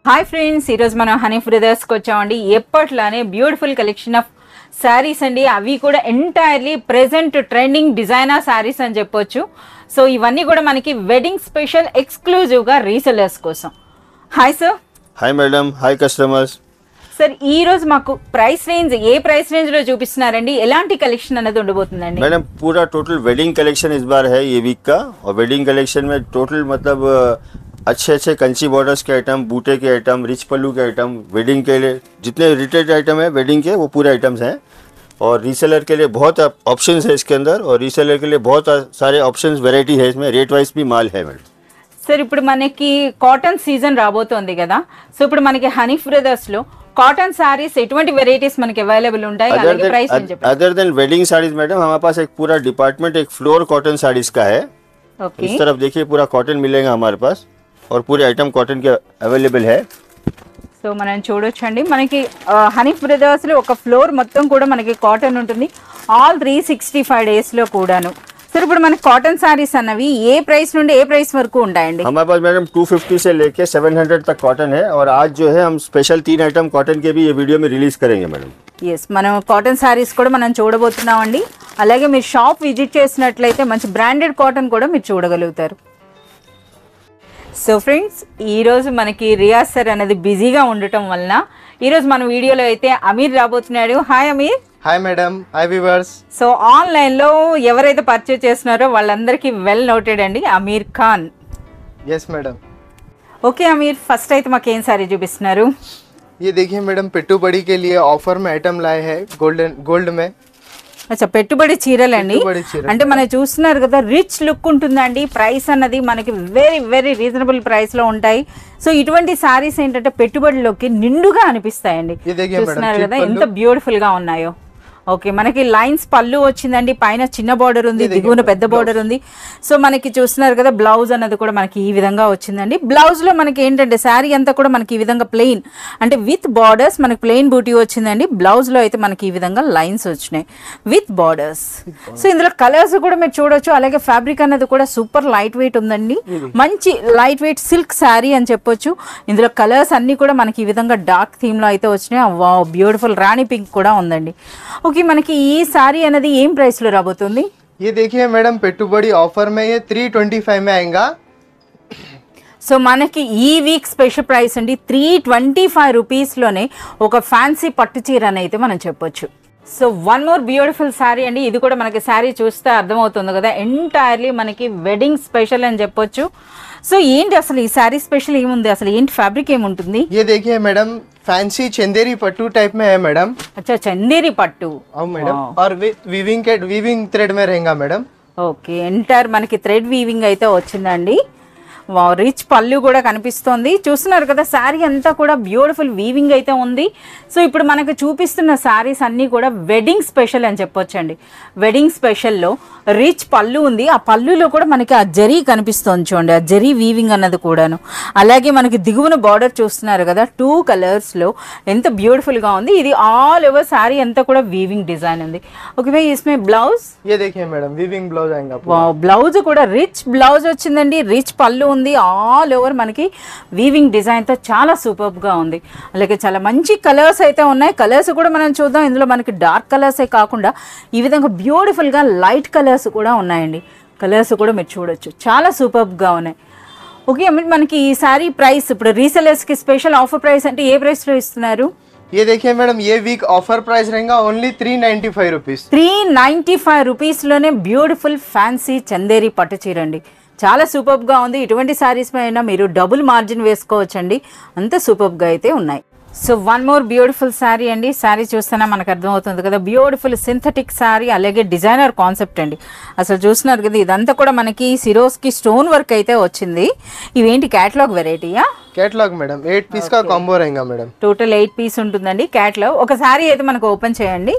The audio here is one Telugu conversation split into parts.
హాయ్ ఫ్రెండ్స్, ఈరోజు మనం హనీఫ్ బ్రదర్స్కి వచ్చామండి. ఎప్పట్లానే బ్యూటిఫుల్ కలెక్షన్ ఆఫ్ శారీస్ అండి. అవి కూడా entirely present trending designer saris అని చెప్పొచ్చు. సో ఇవన్నీ కూడా మనకి వెడ్డింగ్ స్పెషల్ ఎక్స్క్లూజివ్గా రీసెలర్స్ కోసం. Hi sir. Hi madam. Hi customers. Sir ఈ రోజు మాకు ప్రైస్ రేంజ్ ఏ ప్రైస్ రేంజ్ లో చూపిస్తున్నారండి? ఎలాంటి కలెక్షన్ అనేది ఉండబోతుందండి? मैडम पूरा टोटल वेडिंग कलेक्शन इस बार है ये वीक का, और वेडिंग कलेक्शन में टोटल मतलब अच्छे अच्छे कंची बॉर्डर्स के आइटम, बूटे के आइटम, रिच पल्लू के आइटम, वेडिंग के लिए जितने रिटेल आइटम है वेडिंग के वो पूरे आइटम्स हैं. और रीसेलर के लिए बहुत ऑप्शंस है इसके अंदर, और रीसेलर के लिए बहुत सारे ऑप्शंस वैरायटी है इसमें. रेट वाइज भी माल है मैडम. సార్ ఇప్పుడు మనకి కాటన్ సీజన్ రాబోతోంది కదా, సో ఇప్పుడు మనకి హనీఫ్ బ్రదర్స్ లో కాటన్ साड़ीज ఎటువంటి వెరైటీస్ మనకి అవైలబుల్ ఉంటాయి? అలాగే ప్రైస్ ఏం చెప్పండి? Other than wedding saris madam हमारे पास एक पूरा डिपार्टमेंट एक फ्लोर कॉटन साड़ीज का है. ओके, इस तरफ देखिए पूरा कॉटन मिलेगा हमारे पास, और पूरे आइटम कॉटन के अवेलेबल है. సో మనం చూడొచ్చండి, మనకి హనీఫ్ బ్రదర్స్ లో ఒక ఫ్లోర్ మొత్తం కూడా మనకి కాటన్ ఉంటుంది, ఆల్ 365 డేస్ లో కూడాను. सर ఇప్పుడు మనకి కాటన్ సారీస్ అన్నవి ఏ ప్రైస్ నుండి ఏ ప్రైస్ వరకు ఉంటాయండి? हमारे पास मैडम 250 से लेके 700 तक कॉटन है, और आज जो है हम स्पेशल 3 आइटम कॉटन के भी ये वीडियो में रिलीज करेंगे मैडम. ఎస్, మనం కాటన్ సారీస్ కూడా మనం చూడబోతున్నామండి. అలాగే మీరు షాప్ విజిట్ చేసినట్లయితే మంచి బ్రాండెడ్ కాటన్ కూడా మీరు చూడగలుగుతారు. సో ఫ్రెండ్స్, ఈరోజు మనకి రియాజ్ సార్ అనేది బిజీగా ఉండటం వలన ఈరోజు మన వీడియోలో అయితే అమీర్ రాబోతున్నాడు. Hi Aamir. Hi madam. Hi viewers. So ఆన్లైన్లో ఎవరైతే పర్చేజ్ చేస్తున్నారో వాళ్ళందరికీ వెల్ నోటెడ్ అండి Aamir Khan. Yes madam. Okay Aamir, first అయితే మాకు ఏం సారీ చూపిస్తున్నారు? ये देखिए मैडम, పెట్టుబడి के लिए ऑफर में आइटम लाए हैं गोल्ड में. అచ్చా, పెట్టుబడి చీరలండి. పెట్టుబడి చీరలు. అంటే మనం చూస్తున్నారు కదా, రిచ్ లుక్ ఉంటుందండి. ప్రైస్ అన్నది మనకి వెరీ వెరీ రీజనబుల్ ప్రైస్ లో ఉంటాయి. సో ఇటువంటి సారీస్ ఏంటంటే పెట్టుబడిలోకి నిండుగా అనిపిస్తాయండి. చూస్తున్నారు కదా ఎంత బ్యూటిఫుల్ గా ఉన్నాయో. ఓకే, మనకి లైన్స్ పళ్ళు వచ్చిందండి, పైన చిన్న బార్డర్ ఉంది, దిగువన పెద్ద బార్డర్ ఉంది. సో మనకి చూస్తున్నారు కదా, బ్లౌజ్ అన్నది కూడా మనకి ఈ విధంగా వచ్చిందండి. బ్లౌజ్ లో మనకి ఏంటంటే శారీ అంతా కూడా మనకి ఈ విధంగా ప్లెయిన్ అంటే విత్ బార్డర్స్, మనకి ప్లెయిన్ బూటీ వచ్చిందండి. బ్లౌజ్ లో అయితే మనకి ఈ విధంగా లైన్స్ వచ్చినాయి విత్ బార్డర్స్. సో ఇందులో కలర్స్ కూడా మీరు చూడొచ్చు. అలాగే ఫ్యాబ్రిక్ అన్నది కూడా సూపర్ లైట్ వెయిట్ ఉందండి, మంచి లైట్ వెయిట్ సిల్క్ శారీ అని చెప్పొచ్చు. ఇందులో కలర్స్ అన్ని కూడా మనకి ఈ విధంగా డార్క్ థీమ్ లో అయితే వచ్చినాయి. వావ్, బ్యూటిఫుల్ రాణి పింక్ కూడా ఉందండి. ఓకే, మనకి ఈ సారీ అనేది ఏం ప్రైస్ లో రాబోతుంది? ये देखिए मैडम, పెట్టుబడి ఆఫర్ में ये 325 में आएगा. సో మనకి ఈ వీక్ స్పెషల్ ప్రైస్ అండి 325 రూపీస్లోనే ఒక ఫ్యాన్సీ పట్టు చీర అని అయితే మనం చెప్పొచ్చు. So one more beautiful sari అండి. ఇది కూడా మనకి శారీ చూస్తే అర్థమవుతుంది కదా, ఎంటైర్లీ మనకి వెడ్డింగ్ స్పెషల్ అని చెప్పొచ్చు. సో ఏంటి అసలు ఈ శారీ స్పెషల్ ఏముంది, అసలు ఏంటి ఫ్యాబ్రిక్ ఏముంటుంది? ये देखिए मैडम, फैंसी चंदेरी पट्टू टाइप में है मैडम. అచ్చా, చందేరి పట్టు. आओ मैडम. और वीविंग थ्रेड में रहेगा मैडम. ఓకే, ఎంటైర్ మనకి థ్రెడ్ వీవింగ్ అయితే వచ్చిందండి. రిచ్ పళ్ళు కూడా కనిపిస్తోంది. చూస్తున్నారు కదా, శారీ అంతా కూడా బ్యూటిఫుల్ వీవింగ్ అయితే ఉంది. సో ఇప్పుడు మనకు చూపిస్తున్న శారీస్ అన్నీ కూడా వెడ్డింగ్ స్పెషల్ అని చెప్పొచ్చండి. వెడ్డింగ్ స్పెషల్లో రిచ్ పళ్ళు ఉంది, ఆ పళ్ళులో కూడా మనకి ఆ జరీ కనిపిస్తుంది చూడండి, ఆ జరీ వీవింగ్ అన్నది కూడాను. అలాగే మనకి దిగువన బార్డర్ చూస్తున్నారు కదా, 2 కలర్స్లో ఎంత బ్యూటిఫుల్గా ఉంది. ఇది ఆల్ ఓవర్ శారీ అంతా కూడా వీవింగ్ డిజైన్ ఉంది. ఓకే భాయ్, ఇస్మే బ్లౌజ్ ये देखिए मैडम, वीविंग ब्लाउज आएगा. బ్లౌజ్ కూడా రిచ్ బ్లౌజ్ వచ్చిందండి, రిచ్ పళ్ళు ఉంది, ఆల్ ఓవర్ మనకి వీవింగ్ డిజైన్ తో చాలా సూపర్ గా ఉంది. అలాగే చాలా మంచి కలర్స్ అయితే ఉన్నాయి. కలర్స్ కూడా మనం చూద్దాం. ఇందులో మనకి డార్క్ కలర్సే కాకుండా ఈ విధంగా బ్యూటిఫుల్ గా లైట్ కలర్స్ కూడా ఉన్నాయండి. కలర్స్ కూడా మీరు చూడొచ్చు, చాలా సూపర్ గా ఉన్నాయి. ఓకే, మనకి ఈ సారీ ప్రైస్ ఇప్పుడు రీసెలర్స్ కి స్పెషల్ ఆఫర్ ప్రైస్ అంటే ఏ ప్రైస్ లో ఇస్తున్నారు? ये देखिए मैडम, ये वीक ऑफर प्राइस रहेगा ओनली 395 रुपीस. 395 రూపీస్లోనే బ్యూటిఫుల్ ఫ్యాన్సీ చందేరి పట్టు చీర అండి. చాలా సూపర్గా ఉంది. ఇటువంటి శారీస్ పైన మీరు డబుల్ మార్జిన్ వేసుకోవచ్చండి, అంత సూపర్గా అయితే ఉన్నాయి. So one more beautiful sari అండి. శారీ చూస్తేనే మనకు అర్థమవుతుంది కదా, బ్యూటిఫుల్ సింథటిక్ శారీ, అలాగే డిజైనర్ కాన్సెప్ట్ అండి. అసలు చూస్తున్నారు కదా, ఇదంతా కూడా మనకి సిరోస్కి స్టోన్ వర్క్ అయితే వచ్చింది. ఇవేంటి క్యాటలాగ్ వెరైటీయా? कैटलॉग मैडम, 8 पीस का कॉम्बो रहेगा मैडम. టోటల్ 8 పీస్ ఉంటుందండి క్యాటలాగ్. ఒక శారీ అయితే మనకు ఓపెన్ చేయండి,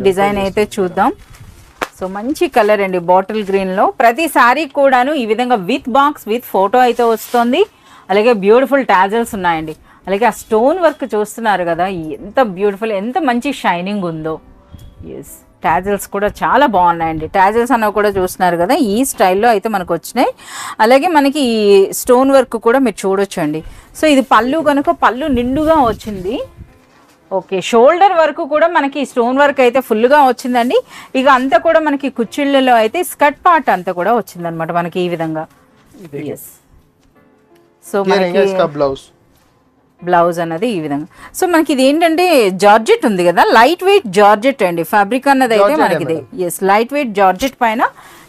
డిజైన్ అయితే చూద్దాం. సో మంచి కలర్ అండి, బాటిల్ గ్రీన్ లో. ప్రతి శారీ కూడాను ఈ విధంగా విత్ బాక్స్ విత్ ఫోటో అయితే వస్తుంది. అలాగే బ్యూటిఫుల్ టాజల్స్ ఉన్నాయండి. అలాగే ఆ స్టోన్ వర్క్ చూస్తున్నారు కదా, ఎంత బ్యూటిఫుల్, ఎంత మంచి షైనింగ్ ఉందో. ఎస్. టాజిల్స్ కూడా చాలా బాగున్నాయండి. టాజిల్స్ అన్నవి కూడా చూస్తున్నారు కదా, ఈ స్టైల్లో అయితే మనకు వచ్చినాయి. అలాగే మనకి ఈ స్టోన్ వర్క్ కూడా మీరు చూడొచ్చు అండి. సో ఇది పళ్ళు కనుక పళ్ళు నిండుగా వచ్చింది. ఓకే, షోల్డర్ వరకు కూడా మనకి స్టోన్ వర్క్ అయితే ఫుల్గా వచ్చిందండి. ఇక అంతా కూడా మనకి కుచ్చిళ్ళలో అయితే స్కర్ట్ పార్ట్ అంతా కూడా వచ్చిందనమాట మనకి ఈ విధంగా. సో మనకి బ్లౌజ్ అన్నది ఈ విధంగా. సో మనకి ఇది ఏంటంటే జార్జెట్ ఉంది కదా, లైట్ వెయిట్ జార్జెట్ అండి. ఫ్యాబ్రిక్ అన్నది అయితే మనకి ఇది లైట్ వెయిట్ జార్జెట్ పైన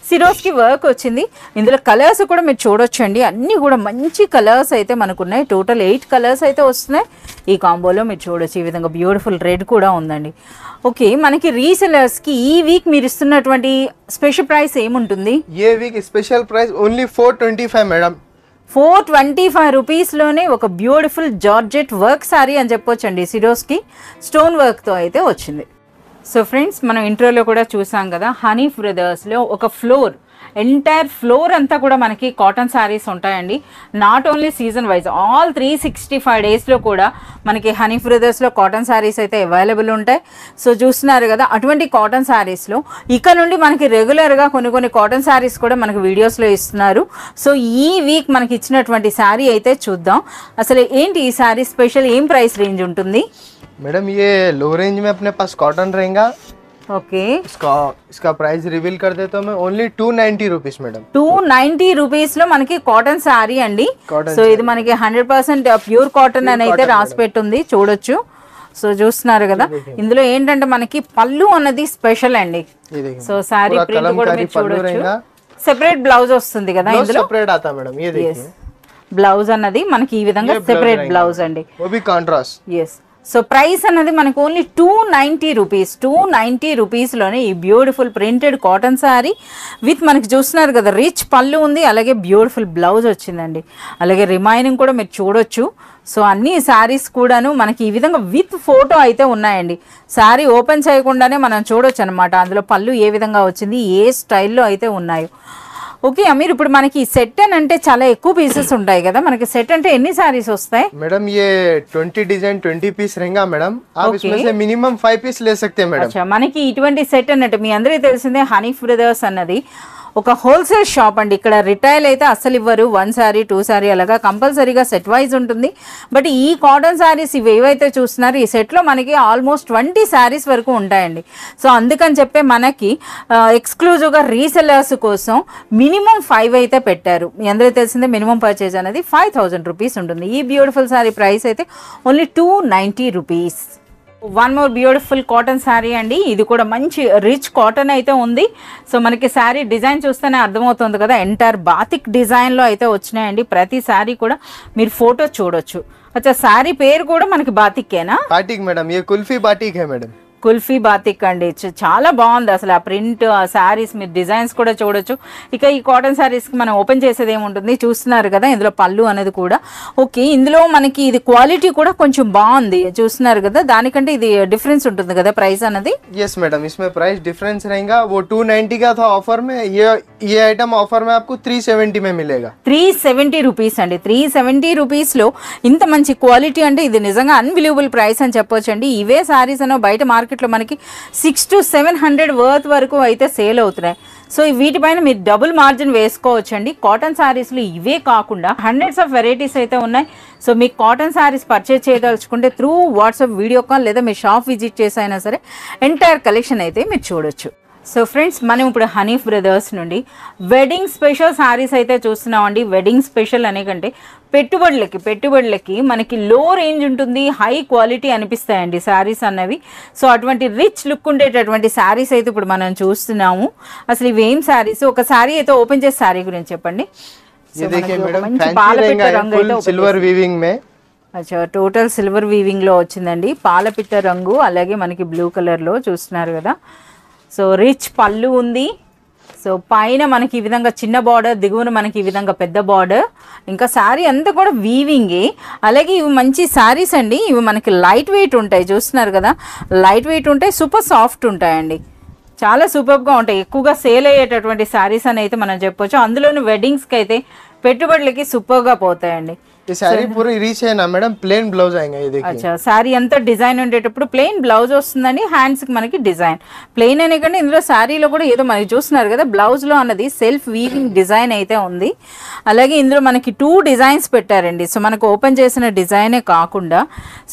సిరోస్కి వర్క్ వచ్చింది. ఇందులో కలర్స్ కూడా మీరు చూడొచ్చు అండి, అన్నీ కూడా మంచి కలర్స్ అయితే మనకు ఉన్నాయి. టోటల్ 8 కలర్స్ అయితే వస్తున్నాయి ఈ కాంబోలో. మీరు చూడొచ్చు ఈ విధంగా బ్యూటిఫుల్ రెడ్ కూడా ఉందండి. ఓకే, మనకి రీసెలర్స్కి ఈ వీక్ మీరు ఇస్తున్నటువంటి స్పెషల్ ప్రైస్ ఏముంటుంది? ఏ week special price only 425 madam. 425 రూపీస్లోనే ఒక బ్యూటిఫుల్ జార్జెట్ వర్క్ సారీ అని చెప్పొచ్చండి. సిరోస్కి స్టోన్ వర్క్తో అయితే వచ్చింది. సో ఫ్రెండ్స్, మనం ఇంట్రోలో కూడా చూసాం కదా, హనీఫ్ బ్రదర్స్లో ఒక ఫ్లోర్, ఎంటైర్ ఫ్లోర్ అంతా కూడా మనకి కాటన్ శారీస్ ఉంటాయండి. Not only season wise, all 365 డేస్లో కూడా మనకి హనీఫ్ బ్రదర్స్లో కాటన్ శారీస్ అయితే అవైలబుల్ ఉంటాయి. సో చూస్తున్నారు కదా, అటువంటి కాటన్ శారీస్లో ఇక నుండి మనకి రెగ్యులర్గా కొన్ని కాటన్ శారీస్ కూడా మనకి వీడియోస్లో ఇస్తున్నారు. సో ఈ వీక్ మనకి ఇచ్చినటువంటి శారీ అయితే చూద్దాం. అసలు ఏంటి ఈ శారీ స్పెషల్, ఏం ప్రైస్ రేంజ్ ఉంటుంది? मैडम ये लो रेंज में अपने पास कॉटन रहेगा. ओके, इसका प्राइस रिवील कर देता हूँ मैं, ओनली 290 रुपीस मैडम. 290 రూపీస్ లో మనకి కాటన్ శారీ అండి. సో ఇది మనకి 100% ప్యూర్ కాటన్ అని అయితే రాసి పెట్టుంది, చూడొచ్చు. సో చూస్తున్నారు కదా, ఇందులో ఏంటంటే మనకి పళ్ళు అన్నది స్పెషల్ అండి. సో శారీ ప్రింట్ కూడా మీరు చూడొచ్చు. సెపరేట్ బ్లౌజ్ వస్తుంది కదా ఇందులో, सेपरेट आता है मैडम. ये देखिए బ్లౌజ్ అన్నది మనకి ఈ విధంగా సెపరేట్ బ్లౌజ్ అండి. वो भी कंट्रास्ट. ఎస్. సో ప్రైస్ అన్నది మనకు ఓన్లీ 290 రూపీస్. 290 రూపీస్లోనే ఈ beautiful printed cotton sari with మనకి చూస్తున్నారు కదా రిచ్ పళ్ళు ఉంది, అలాగే బ్యూటిఫుల్ బ్లౌజ్ వచ్చిందండి. అలాగే రిమైనింగ్ కూడా మీరు చూడొచ్చు. సో అన్ని శారీస్ కూడాను మనకి ఈ విధంగా విత్ ఫోటో అయితే ఉన్నాయండి. శారీ ఓపెన్ చేయకుండానే మనం చూడొచ్చు అనమాట అందులో పళ్ళు ఏ విధంగా వచ్చింది, ఏ స్టైల్లో అయితే ఉన్నాయో. ఓకే అమీర్, ఇప్పుడు మనకి సెట్ అని అంటే చాలా ఎక్కువ పీసెస్ ఉంటాయి కదా, మనకి సెట్ అంటే ఎన్ని సారీస్ వస్తాయి? मैडम ये 20 डिजाइन 20 पीस रहेगा मैडम. आप इसमें से मिनिमम 5 पीस ले सकते हैं मैडम. అచ్చా, మనకి ఇటువంటి సెట్ అన్నట్టు మీ అందరికీ తెలిసిందే హనీఫ్ బ్రదర్స్ అన్నది ఒక హోల్సేల్ షాప్ అండి. ఇక్కడ రిటైల్ అయితే అస్సలు ఇవ్వరు, 1 సారీ 2 సారీ అలాగా కంపల్సరీగా సెట్ వైజ్ ఉంటుంది. బట్ ఈ కాటన్ శారీస్ ఇవి ఏవైతే చూస్తున్నారో ఈ సెట్లో మనకి ఆల్మోస్ట్ 20 శారీస్ వరకు ఉంటాయండి. సో అందుకని చెప్పే మనకి ఎక్స్క్లూజివ్గా రీసెల్లర్స్ కోసం మినిమం 5 అయితే పెట్టారు. మీ అందరికీ తెలిసిందే మినిమం పర్చేజ్ అనేది 5000 రూపీస్ ఉంటుంది. ఈ బ్యూటిఫుల్ శారీ ప్రైస్ అయితే only 290 rupees. One more beautiful cotton sari అండి, ఇది కూడా మంచి రిచ్ కాటన్ అయితే ఉంది. సో మనకి శారీ డిజైన్ చూస్తేనే అర్థమవుతుంది కదా, ఎంటైర్ బాతిక్ డిజైన్లో అయితే వచ్చినాయండి. ప్రతి శారీ కూడా మీరు ఫోటో చూడొచ్చు. అచ్చా, శారీ పేరు కూడా మనకి బాతిక్కేనా? बाटिक मैडम, ये कुल्फी बाटिक है मैडम. కుల్ఫీ బాతిక్ అండి, చాలా బాగుంది అసలు ఆ ప్రింట్, ఆ శారీస్ మీరు డిజైన్స్ కూడా చూడొచ్చు. ఇక ఈ కాటన్ శారీస్కి మనం ఓపెన్ చేసేది ఏముంటుంది, చూస్తున్నారు కదా ఇందులో పళ్ళు అనేది కూడా. ఓకే, ఇందులో మనకి ఇది క్వాలిటీ కూడా కొంచెం బాగుంది, చూస్తున్నారు కదా, దానికంటే ఇది డిఫరెన్స్ ఉంటుంది కదా ప్రైస్ అనేది. यस मैडम, इसमें प्राइस डिफरेंस रहेगा. वो 290 का था ऑफर में, ये आइटम ऑफर में आपको 370 में मिलेगा. 370 రూపీస్ అండి. 370 రూపీస్లో ఇంత మంచి క్వాలిటీ అంటే ఇది నిజంగా అన్బిలీవబుల్ ప్రైస్ అని చెప్పొచ్చు అండి. ఇవే శారీస్ అనో బయట మార్కెట్లో మనకి 600 to 700 వర్త్ వరకు అయితే సేల్ అవుతున్నాయి. సో వీటిపైన మీరు డబుల్ మార్జిన్ వేసుకోవచ్చు అండి. కాటన్ శారీస్లో ఇవే కాకుండా హండ్రెడ్స్ ఆఫ్ వెరైటీస్ అయితే ఉన్నాయి. సో మీకు కాటన్ శారీస్ పర్చేజ్ చేయదలుచుకుంటే త్రూ వాట్సాప్ వీడియో కాల్ లేదా మీ షాప్ విజిట్ చేసైనా సరే ఎంటైర్ కలెక్షన్ అయితే మీరు చూడొచ్చు. సో ఫ్రెండ్స్, మనం ఇప్పుడు హనీఫ్ బ్రదర్స్ నుండి వెడ్డింగ్ స్పెషల్ శారీస్ అయితే చూస్తున్నామండి. వెడ్డింగ్ స్పెషల్ అనే కంటే పెట్టుబడులకి మనకి లో రేంజ్ ఉంటుంది, హై క్వాలిటీ అనిపిస్తాయండి శారీస్ అన్నవి. సో అటువంటి రిచ్ లుక్ ఉండేటటువంటి శారీస్ అయితే ఇప్పుడు మనం చూస్తున్నాము. అసలు ఇవి ఏం శారీస్, ఒక శారీ అయితే ఓపెన్ చేసి శారీ గురించి చెప్పండి. సిల్వర్ వీవింగ్ మే, అచ్చా, టోటల్ సిల్వర్ వీవింగ్ లో వచ్చిందండి. పాలపిట్ట రంగు, అలాగే మనకి బ్లూ కలర్ లో చూస్తున్నారు కదా. సో రిచ్ పళ్ళు ఉంది. సో పైన మనకి ఈ విధంగా చిన్న బార్డర్, దిగువన మనకి ఈ విధంగా పెద్ద బార్డర్, ఇంకా శారీ అంతా కూడా వీవింగే. అలాగే ఇవి మంచి శారీస్ అండి, ఇవి మనకి లైట్ వెయిట్ ఉంటాయి, చూస్తున్నారు కదా, లైట్ వెయిట్ ఉంటాయి, సూపర్ సాఫ్ట్ ఉంటాయండి, చాలా సూపర్గా ఉంటాయి. ఎక్కువగా సేల్ అయ్యేటటువంటి శారీస్ అని అయితే మనం చెప్పొచ్చు. అందులోని వెడ్డింగ్స్కి అయితే పెట్టుబడులకి సూపర్గా పోతాయండి. ये सारी पूरी रीच है ना मैडम, प्लेन ब्लाउज आएंगे ये देखिए. అచ్చా శారీ అంతా డిజైన్ ఉండేటప్పుడు ప్లెయిన్ బ్లౌజ్ వస్తుందండి, హ్యాండ్స్ కి మనకి డిజైన్ ప్లెయిన్ అనే కంటే ఇందులో శారీలో కూడా ఏదో మనకి చూస్తున్నారు కదా బ్లౌజ్ లో అన్నది సెల్ఫ్ వీవింగ్ డిజైన్ అయితే ఉంది. అలాగే ఇందులో మనకి 2 డిజైన్స్ పెట్టారండి. సో మనకు ఓపెన్ చేసిన డిజైనే కాకుండా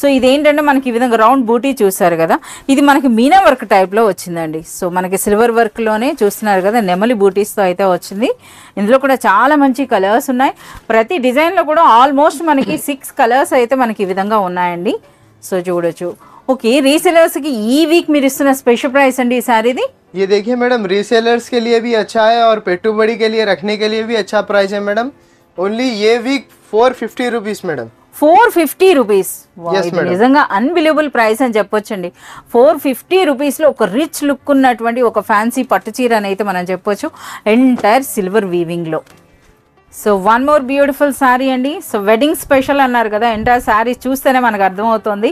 సో ఇదేంటంటే మనకి ఈ విధంగా రౌండ్ బూటీ చూసారు కదా, ఇది మనకి మీనా వర్క్ టైప్ లో వచ్చిందండి. సో మనకి సిల్వర్ వర్క్ లోనే చూస్తున్నారు కదా నెమలి బూటీస్ తో అయితే వచ్చింది. ఇందులో కూడా చాలా మంచి కలర్స్ ఉన్నాయి. ప్రతి డిజైన్ లో కూడా ఆల్మోస్ట్ మనకి 6 కలర్స్ అయితే మనకి ఈ విధంగా ఉన్నాయండి. సో చూడొచ్చు. ఓకే, రీసేలర్స్ కి ఈ వీక్ మీరు ఇస్తున్న స్పెషల్ ప్రైస్ అండి ఈ సారీది. ये देखिए मैडम, रीसेलर्स के लिए भी अच्छा है और पेटुबड़ी के लिए रखने के लिए भी अच्छा प्राइस है मैडम. ओनली ये week 450 rupees madam. 450 rupees. Yes, madam. నిజంగా అన్బిలీవబుల్ ప్రైస్ అని చెప్పొచ్చండి. 450 రూపీస్ లో ఒక రిచ్ లుక్ ఉన్నటువంటి ఒక ఫ్యాన్సీ పట్టు చీర అని అయితే మనం చెప్పొచ్చు, ఎంటైర్ సిల్వర్ వీవింగ్ లో. So one more beautiful sari అండి. సో వెడ్డింగ్ స్పెషల్ అన్నారు కదా, ఎంటైర్ శారీ చూస్తేనే మనకు అర్థమవుతుంది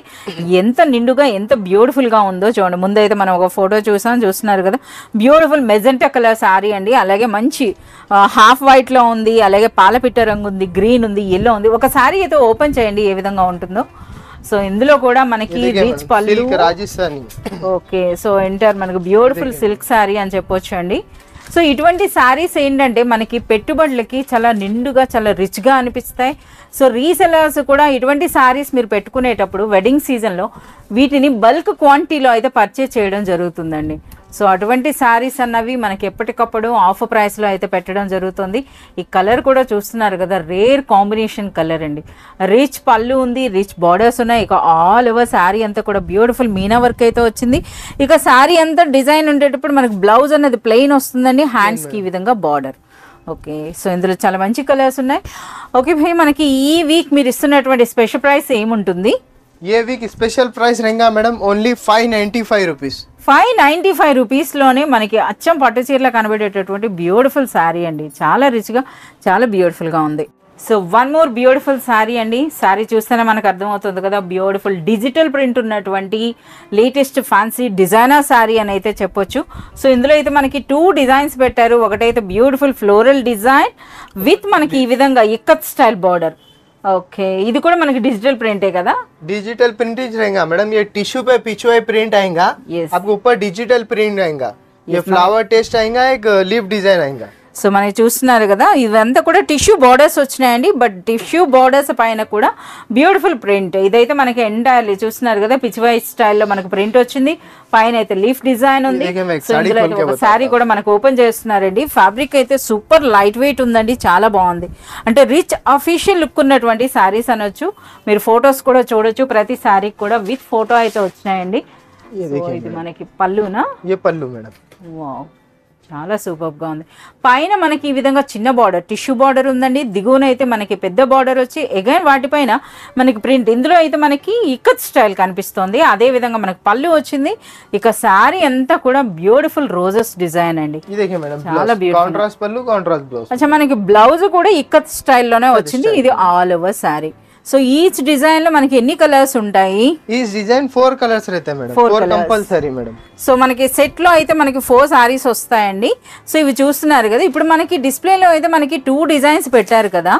ఎంత నిండుగా ఎంత బ్యూటిఫుల్ గా ఉందో. చూడండి, ముందైతే మనం ఒక ఫోటో చూస్తున్నారు కదా, బ్యూటిఫుల్ మెజెంటా కలర్ శారీ అండి. అలాగే మంచి హాఫ్ వైట్ లో ఉంది, అలాగే పాలపిట్ట రంగు ఉంది, గ్రీన్ ఉంది, ఎల్లో ఉంది. ఒక శారీ అయితే ఓపెన్ చేయండి ఏ విధంగా ఉంటుందో. సో ఇందులో కూడా మనకి రిచ్ పళ్ళు, రాజస్థానీ. ఓకే, సో ఎంటైర్ మనకు బ్యూటిఫుల్ సిల్క్ శారీ అని చెప్పొచ్చు అండి. సో ఇటువంటి శారీస్ ఏంటంటే మనకి పెట్టుబడులకి చాలా నిండుగా చాలా రిచ్గా అనిపిస్తాయి. సో రీసెలర్స్ కూడా ఇటువంటి శారీస్ మీరు పెట్టుకునేటప్పుడు వెడ్డింగ్ సీజన్లో వీటిని బల్క్ క్వాంటిటీలో అయితే పర్చేజ్ చేయడం జరుగుతుందండి. సో అటువంటి శారీస్ అన్నవి మనకి ఎప్పటికప్పుడు ఆఫర్ ప్రైస్లో అయితే పెట్టడం జరుగుతుంది. ఈ కలర్ కూడా చూస్తున్నారు కదా, రేర్ కాంబినేషన్ కలర్ అండి. రిచ్ పళ్ళు ఉంది, రిచ్ బార్డర్స్ ఉన్నాయి. ఇక ఆల్ ఓవర్ శారీ అంతా కూడా బ్యూటిఫుల్ మీనా వర్క్ అయితే వచ్చింది. ఇక శారీ అంతా డిజైన్ ఉండేటప్పుడు మనకి బ్లౌజ్ అన్నది ప్లెయిన్ వస్తుందండి, హ్యాండ్స్కి ఈ విధంగా బార్డర్. ఓకే, సో ఇందులో చాలా మంచి కలర్స్ ఉన్నాయి. ఓకే భయ్, మనకి ఈ వీక్ మీరు ఇస్తున్నటువంటి స్పెషల్ ప్రైస్ ఏముంటుంది? ये वीक स्पेशल प्राइस रहेगा मैडम ओनली 595 रुपीस. 595 రూపీస్లోనే మనకి అచ్చం పట్టు చీరలో కనబడేటటువంటి బ్యూటిఫుల్ శారీ అండి. చాలా రిచ్గా చాలా బ్యూటిఫుల్గా ఉంది. So one more beautiful sari అండి. శారీ చూస్తేనే మనకు అర్థమవుతుంది కదా, బ్యూటిఫుల్ డిజిటల్ ప్రింట్ ఉన్నటువంటి లేటెస్ట్ ఫ్యాన్సీ డిజైనర్ శారీ అని అయితే చెప్పొచ్చు. సో ఇందులో అయితే మనకి 2 డిజైన్స్ పెట్టారు. ఒకటైతే బ్యూటిఫుల్ ఫ్లోరల్ డిజైన్ విత్ మనకి ఈ విధంగా ఇక్కత్ స్టైల్ బార్డర్. ఓకే, ఇది కూడా మనకి డిజిటల్ ప్రింటే కదా? डिजिटल प्रिंट ही रहेगा मैडम. ये टिश्यू पे पिछुआ प्रिंट आएगा. Yes. आपको ऊपर डिजिटल प्रिंट आएगा. ये फ्लावर टेस्ट आएगा, एक लीफ डिजाइन आएगा. సో మనకి చూస్తున్నారు కదా, ఇవంతా కూడా టిష్యూ బార్డర్స్ వచ్చినాయండి. బట్ టిష్యూ బార్డర్స్ పైన కూడా బ్యూటిఫుల్ ప్రింట్. ఇదైతే మనకి ఎంటైర్లీ చూస్తున్నారు కదా, పిచ్చివై స్టైల్లో మనకు ప్రింట్ వచ్చింది. పైన అయితే లీఫ్ డిజైన్ ఉంది. సో ఇందులో అయితే ఒక శారీ కూడా మనకు ఓపెన్ చేస్తున్నారండి. ఫ్యాబ్రిక్ అయితే సూపర్ లైట్ వెయిట్ ఉందండి, చాలా బాగుంది. అంటే రిచ్ అఫీషియల్ లుక్ ఉన్నటువంటి శారీస్ అనొచ్చు. మీరు ఫొటోస్ కూడా చూడొచ్చు. ప్రతి శారీకి కూడా విత్ ఫోటో అయితే వచ్చినాయండి. ఇది మనకి పళ్ళునా? ये पल्लू मैडम. వావ్, చాలా సూపర్గా ఉంది. పైన మనకి ఈ విధంగా చిన్న బార్డర్ టిష్యూ బార్డర్ ఉందండి. దిగువన అయితే మనకి పెద్ద బార్డర్ వచ్చి అగైన్ వాటిపైన మనకి ప్రింట్. ఇందులో అయితే మనకి ఇక్కత్ స్టైల్ కనిపిస్తుంది. అదే విధంగా మనకి పళ్ళు వచ్చింది. ఇక శారీ అంతా కూడా బ్యూటిఫుల్ రోజెస్ డిజైన్ అండి. చాలా బ్యూటిఫుల్ కాంట్రాస్ట్ పళ్ళు, కాంట్రాస్ట్ బ్లౌజ్. అచ్చా, మనకి బ్లౌజ్ కూడా ఇక్కత్ స్టైల్లోనే వచ్చింది. ఇది all over sari. So each design లో మనకి ఎన్ని కలర్స్ ఉంటాయి? ఈ డిజైన్ 4 కలర్స్ रहते मैडम. 4 compulsory madam. సో మనకి సెట్ లో అయితే మనకి 4 సారీస్ వస్తాయండి. సో ఇవి చూస్తున్నారు కదా, ఇప్పుడు మనకి డిస్ప్లేలో అయితే మనకి 2 డిజైన్స్ పెట్టారు కదా,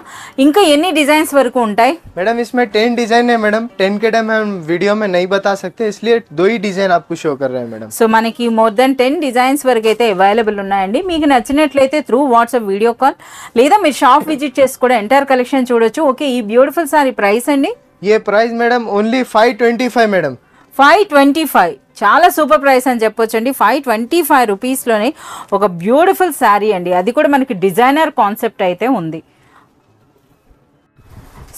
ఇంకా ఎన్ని డిజైన్స్ వరకు ఉంటాయి? मैडम इसमें 10 डिजाइन है मैडम. 10 के टाइम हम वीडियो में नहीं बता सकते, इसलिए 2 ही डिजाइन आपको शो कर रहे हैं मैडम. సో మనకి మోర్ దెన్ 10 డిజైన్స్ వరకు అయితే అవైలబుల్ ఉన్నాయండి. మీకు నచ్చినట్లయితే త్రూ వాట్సాప్ వీడియో కాల్ లేదా మీరు షాప్ విజిట్ చేసి కూడా ఎంటైర్ కలెక్షన్ చూడొచ్చు. ఓకే, ఈ బ్యూటిఫుల్ సారీ ప్రైస్ అండి? ये प्राइस मैडम ओनली 525 मैडम. 525 చాలా సూపర్ ప్రైస్ అని చెప్పొచ్చు అండి. 525 రూపీస్లోనే ఒక బ్యూటిఫుల్ శారీ అండి. అది కూడా మనకి డిజైనర్ కాన్సెప్ట్ అయితే ఉంది.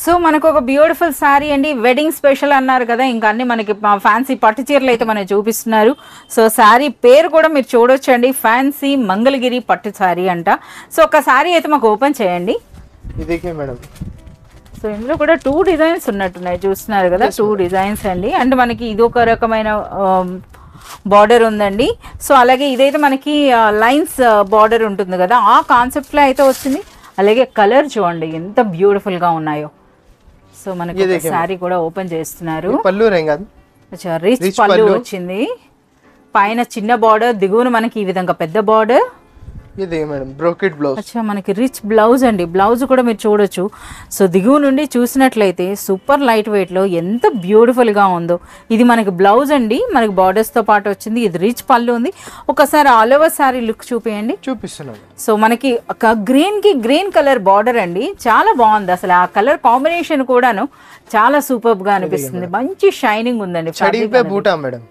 సో మనకు ఒక బ్యూటిఫుల్ శారీ అండి. వెడ్డింగ్ స్పెషల్ అన్నారు కదా, ఇంకా అన్ని మనకి ఫ్యాన్సీ పట్టు చీరలు అయితే మనకి చూపిస్తున్నారు. సో శారీ పేరు కూడా మీరు చూడొచ్చు అండి, ఫ్యాన్సీ మంగళగిరి పట్టు శారీ అంట. సో ఒక శారీ అయితే మాకు ఓపెన్ చేయండి. మేడం. సో ఇందులో కూడా 2 డిజైన్స్ ఉన్నట్టున్నాయి, చూస్తున్నారు కదా, 2 డిజైన్స్ అండి. అండ్ మనకి ఇది ఒక రకమైన బార్డర్ ఉందండి. సో అలాగే ఇదైతే మనకి లైన్స్ బార్డర్ ఉంటుంది కదా, ఆ కాన్సెప్ట్లో అయితే వచ్చింది. అలాగే కలర్ చూడండి ఎంత బ్యూటిఫుల్ గా ఉన్నాయో. సో మనకి శారీ కూడా ఓపెన్ చేస్తున్నారు. పళ్ళు రిచ్ పళ్ళు వచ్చింది. పైన చిన్న బార్డర్, దిగువన మనకి ఈ విధంగా పెద్ద బార్డర్. ये देखिए मैडम ब्रोकेट ब्लाउज అచ్చా మనకి రిచ్ బ్లౌజ్ అండి. బ్లౌజ్ కూడా మీరు చూడొచ్చు. సో దిగువ నుండి చూసినట్లయితే సూపర్ లైట్ వెయిట్లో ఎంత బ్యూటిఫుల్గా ఉందో. ఇది మనకి బ్లౌజ్ అండి, మనకి బార్డర్స్తో పాటు వచ్చింది. ఇది రిచ్ పళ్ళు ఉంది. ఒకసారి ఆల్ ఓవర్ సారీ లుక్ చూపించండి. చూపిస్తున్నాను. సో మనకి ఒక గ్రీన్కి గ్రీన్ కలర్ బార్డర్ అండి, చాలా బాగుంది. అసలు ఆ కలర్ కాంబినేషన్ కూడాను చాలా సూపర్గా అనిపిస్తుంది. మంచి షైనింగ్ ఉందండి. బూటా మేడం.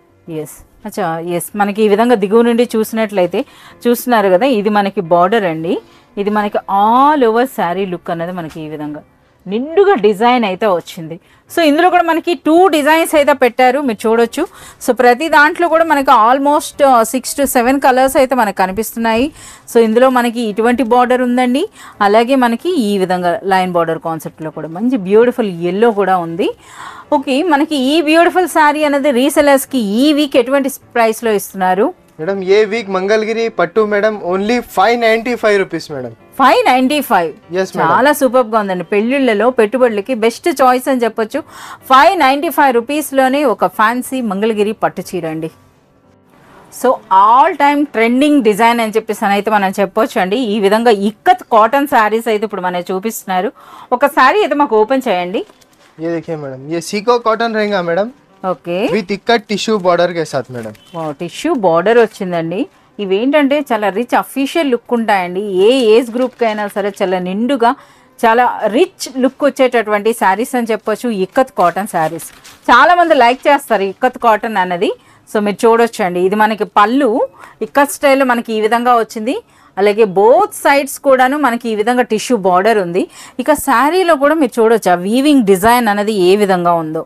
ఎస్ అచ్చా ఎస్, మనకి ఈ విధంగా దిగువ నుండి చూసినట్లయితే చూస్తున్నారు కదా, ఇది మనకి బార్డర్ అండి. ఇది మనకి ఆల్ ఓవర్ శారీ లుక్ అనేది మనకి ఈ విధంగా నిండుగా డిజైన్ అయితే వచ్చింది. సో ఇందులో కూడా మనకి 2 డిజైన్స్ అయితే పెట్టారు, మీరు చూడొచ్చు. సో ప్రతి దాంట్లో కూడా మనకి ఆల్మోస్ట్ 6 to 7 కలర్స్ అయితే మనకు కనిపిస్తున్నాయి. సో ఇందులో మనకి ఇటువంటి బార్డర్ ఉందండి, అలాగే మనకి ఈ విధంగా లైన్ బార్డర్ కాన్సెప్ట్లో కూడా మంచి బ్యూటిఫుల్ ఎల్లో కూడా ఉంది. ఓకే, మనకి ఈ బ్యూటిఫుల్ శారీ అనేది రీసెలర్స్కి ఈ వీక్ ఎటువంటి ప్రైస్లో ఇస్తున్నారు మేడం? ఏ వీక్ మంగళగిరి పట్టు మేడం ఓన్లీ 595 రూపీస్ మేడం. 595. చాలా సూపర్ గా ఉందండి. పెళ్లిళ్లలో పెట్టుబడులకి బెస్ట్ చాయిస్ అని చెప్పొచ్చు. 595 రూపీస్లోనే ఒక ఫ్యాన్సీ మంగళగిరి పట్టు చీర అండి. So all time trending design అని చెప్పేసి అయితే మనం చెప్పొచ్చు అండి. ఈ విధంగా ఇక్కత్ కాటన్ శారీస్ అయితే ఇప్పుడు మనకి చూపిస్తున్నారు. ఒక శారీ అయితే మాకు ఓపెన్ చేయండి. ये देखिए मैडम, ये सीको कॉटन रहेगा madam. Okay, with ikat tissue border కే సాత్ మేడం. టిష్యూ బార్డర్ వచ్చిందండి. ఇవేంటంటే చాలా రిచ్ అఫీషియల్ లుక్ ఉంటాయండి. ఏ ఏజ్ గ్రూప్కి అయినా సరే చాలా నిండుగా చాలా రిచ్ లుక్ వచ్చేటటువంటి శారీస్ అని చెప్పొచ్చు. ఇక్కత్ కాటన్ శారీస్ చాలా మంది లైక్ చేస్తారు ఇక్కత్ కాటన్ అనేది. సో మీరు చూడొచ్చు అండి, ఇది మనకి పళ్ళు ఇక్కత్ స్టైల్ మనకి ఈ విధంగా వచ్చింది. అలాగే బోత్ సైడ్స్ కూడాను మనకి ఈ విధంగా టిష్యూ బార్డర్ ఉంది. ఇక శారీలో కూడా మీరు చూడొచ్చు ఆ వీవింగ్ డిజైన్ అనేది ఏ విధంగా ఉందో.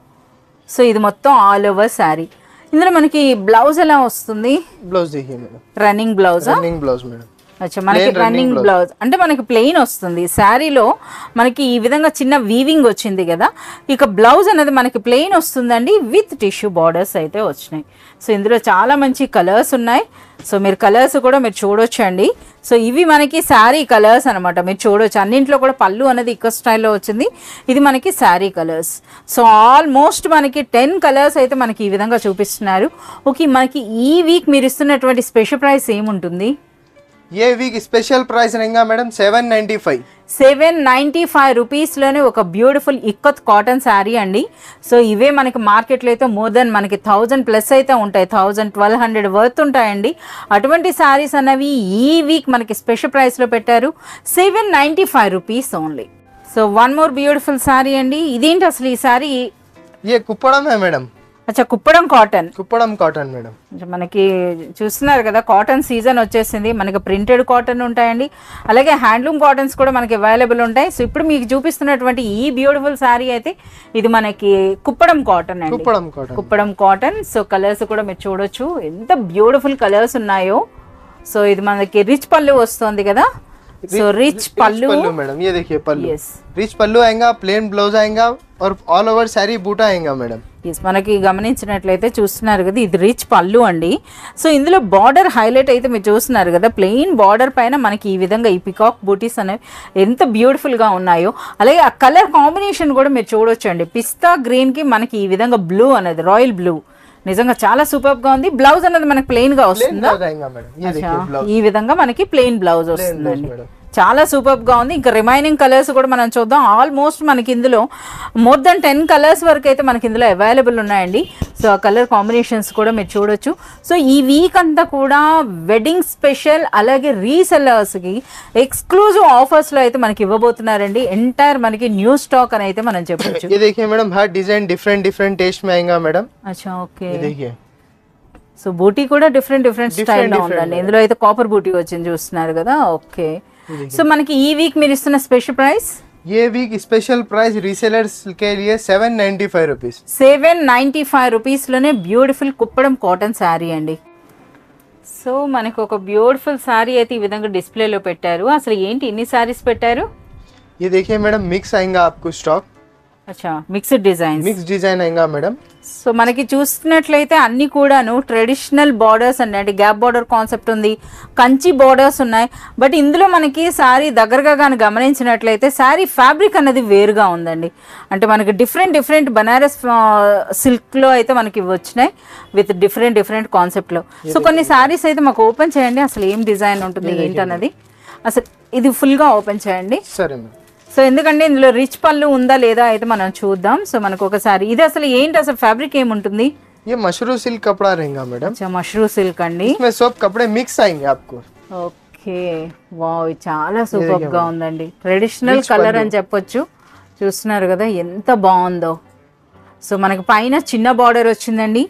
సో ఇది మొత్తం ఆల్ ఓవర్ శారీ. ఇందులో మనకి బ్లౌజ్ ఎలా వస్తుంది? బ్లౌజ్ देखिए madam, running blouse. Running blouse madam. అచ్చా, మనకి రన్నింగ్ బ్లౌజ్ అంటే మనకి ప్లెయిన్ వస్తుంది. శారీలో మనకి ఈ విధంగా చిన్న వీవింగ్ వచ్చింది కదా. ఇక బ్లౌజ్ అనేది మనకి ప్లెయిన్ వస్తుందండి, విత్ టిష్యూ బార్డర్స్ అయితే వచ్చినాయి. సో ఇందులో చాలా మంచి కలర్స్ ఉన్నాయి. సో మీరు కలర్స్ కూడా మీరు చూడొచ్చు అండి. సో ఇవి మనకి శారీ కలర్స్ అనమాట, మీరు చూడొచ్చు. అన్నింట్లో కూడా పళ్ళు అనేది ఇక్క స్టైల్లో వచ్చింది. ఇది మనకి శారీ కలర్స్. సో ఆల్మోస్ట్ మనకి 10 కలర్స్ అయితే మనకి ఈ విధంగా చూపిస్తున్నారు. ఓకే, మనకి ఈ వీక్ మీరు ఇస్తున్నటువంటి స్పెషల్ ప్రైస్ ఏముంటుంది? ये वीक स्पेशल प्राइस रहेगा मैडम 795. 795 రూపీస్లోనే ఒక బ్యూటిఫుల్ ఇక్కత్ కాటన్ శారీ అండి. సో ఇవే మనకి మార్కెట్లో అయితే మోర్ దెన్ మనకి 1000+ అయితే ఉంటాయి, 1200 వర్త్ ఉంటాయండి. అటువంటి శారీస్ అనేవి ఈ వీక్ మనకి స్పెషల్ ప్రైస్లో పెట్టారు, 795 rupees only. So one more beautiful sari అండి. ఇదేంటి అసలు ఈ శారీ? ये कुप्पड़म है मैडम. అచ్చా, Kuppadam cotton. Kuppadam cotton madam. మనకి చూస్తున్నారు కదా, కాటన్ సీజన్ వచ్చేసింది. మనకి ప్రింటెడ్ కాటన్ ఉంటాయండి, అలాగే హ్యాండ్లూమ్ కాటన్స్ కూడా మనకి అవైలబుల్ ఉంటాయి. సో ఇప్పుడు మీకు చూపిస్తున్నటువంటి ఈ బ్యూటిఫుల్ శారీ అయితే ఇది మనకి కుప్పడం కాటన్ అండి. కుప్పడం కాటన్. సో కలర్స్ కూడా మీరు చూడొచ్చు ఎంత బ్యూటిఫుల్ కలర్స్ ఉన్నాయో. సో ఇది మనకి రిచ్ పళ్ళు వస్తుంది కదా. సో రిచ్ పళ్ళు मैडम, ये देखिए पल्लू. यस, रिच पल्लू आएगा, प्लेन ब्लाउज आएगा और ऑल ओवर सारी बूटा आएगा मैडम. ఎస్, మనకి గమనించినట్లయితే చూస్తున్నారు కదా, ఇది రిచ్ పళ్ళు అండి. సో ఇందులో బార్డర్ హైలైట్ అయితే మీరు చూస్తున్నారు కదా, ప్లెయిన్ బార్డర్ పైన మనకి ఈ విధంగా ఈ పికాక్ బూటీస్ అనేవి ఎంత బ్యూటిఫుల్గా ఉన్నాయో. అలాగే ఆ కలర్ కాంబినేషన్ కూడా మీరు చూడొచ్చు అండి. పిస్తా గ్రీన్కి మనకి ఈ విధంగా బ్లూ అనేది రాయల్ బ్లూ నిజంగా చాలా సూపర్ గా ఉంది. బ్లౌజ్ అనేది మనకి ప్లెయిన్ గా వస్తుందా? ఈ విధంగా మనకి ప్లెయిన్ బ్లౌజ్ వస్తుందండి. చాలా సూపర్ గా ఉంది. ఇంకా రిమైనింగ్ కలర్స్ కూడా మనం చూద్దాం. ఆల్మోస్ట్ మనకి ఇందులో మోర్ దెన్ 10 కలర్స్ వరకు అయితే మనకి ఇందులో అవైలబుల్ ఉన్నాయండి. సో ఆ కలర్ కాంబినేషన్స్ కూడా మీరు చూడొచ్చు. సో ఈ వీక్ అంతా కూడా వెడ్డింగ్ స్పెషల్ అలాగే రీసెల్లర్స్కి ఎక్స్క్లూజివ్ ఆఫర్స్లో అయితే మనకి ఇవ్వబోతున్నారండి. ఎంటైర్ మనకి న్యూ స్టాక్ అని అయితే మనం చెప్పొచ్చు. ये देखिए मैडम, हर डिजाइन डिफरेंट डिफरेंट टेस्ट में आएगा मैडम. अच्छा, ఓకే. देखिए సో బూటీ కూడా డిఫరెంట్ స్టైల్లో ఉందండి. ఇందులో అయితే కాపర్ బూటీ వచ్చింది చూస్తున్నారు కదా. ఓకే, సో మనకి ఈ వీక్ మీరు ఇస్తున్న స్పెషల్ ప్రైస్? ये वीक स्पेशल प्राइस रीसेलर्स के लिए 795 रुपीस. 795 రూపీస్లోనే బ్యూటిఫుల్ కుప్పడం కాటన్ శారీ అండి. సో మనకు ఒక బ్యూటిఫుల్ శారీ అయితే ఈ విధంగా డిస్ప్లేలో పెట్టారు. అసలు ఏంటి ఇన్ని శారీస్ పెట్టారు? ये देखिए मैडम, मिक्स आएगा आपको स्टॉक. అచ్చా మిక్స్డ్ డిజైన్స్, मिक्स डिजाइन आएगा मैडम। సో మనకి చూస్తున్నట్లయితే అన్ని కూడాను ట్రెడిషనల్ బార్డర్స్ అండి, అంటే గ్యాప్ బార్డర్ కాన్సెప్ట్ ఉంది, కంచి బార్డర్స్ ఉన్నాయి. బట్ ఇందులో మనకి శారీ దగ్గరగా కానీ గమనించినట్లయితే శారీ ఫ్యాబ్రిక్ అనేది వేరుగా ఉందండి. అంటే మనకి డిఫరెంట్ బనారస్ సిల్క్లో అయితే మనకి వచ్చినాయి విత్ డిఫరెంట్ కాన్సెప్ట్లో. సో కొన్ని శారీస్ అయితే మాకు ఓపెన్ చేయండి, అసలు ఏం డిజైన్ ఉంటుంది ఏంటన్నది. అసలు ఇది ఫుల్గా ఓపెన్ చేయండి. సరే మేడం. సో ఎందుకంటే ఇందులో రిచ్ పళ్ళు ఉందా లేదా అయితే మనం చూద్దాం. సో మనకు ఒకసారి ఇది అసలు ఏంటి, అసలు ఫ్యాబ్రిక్ ఏముంటుంది? ये मशरू सिल्क कपड़ा रहेगा मैडम। మష్రూ సిల్క్ అండి. इसमें सब कपड़े मिक्स आएंगे आपको। ఓకే, వావ్ చాలా సూపర్ గా ఉందండి. ట్రెడిషనల్ కలర్ అని చెప్పొచ్చు. చూస్తున్నారు కదా ఎంత బాగుందో. సో మనకి పైన చిన్న బార్డర్ వచ్చిందండి,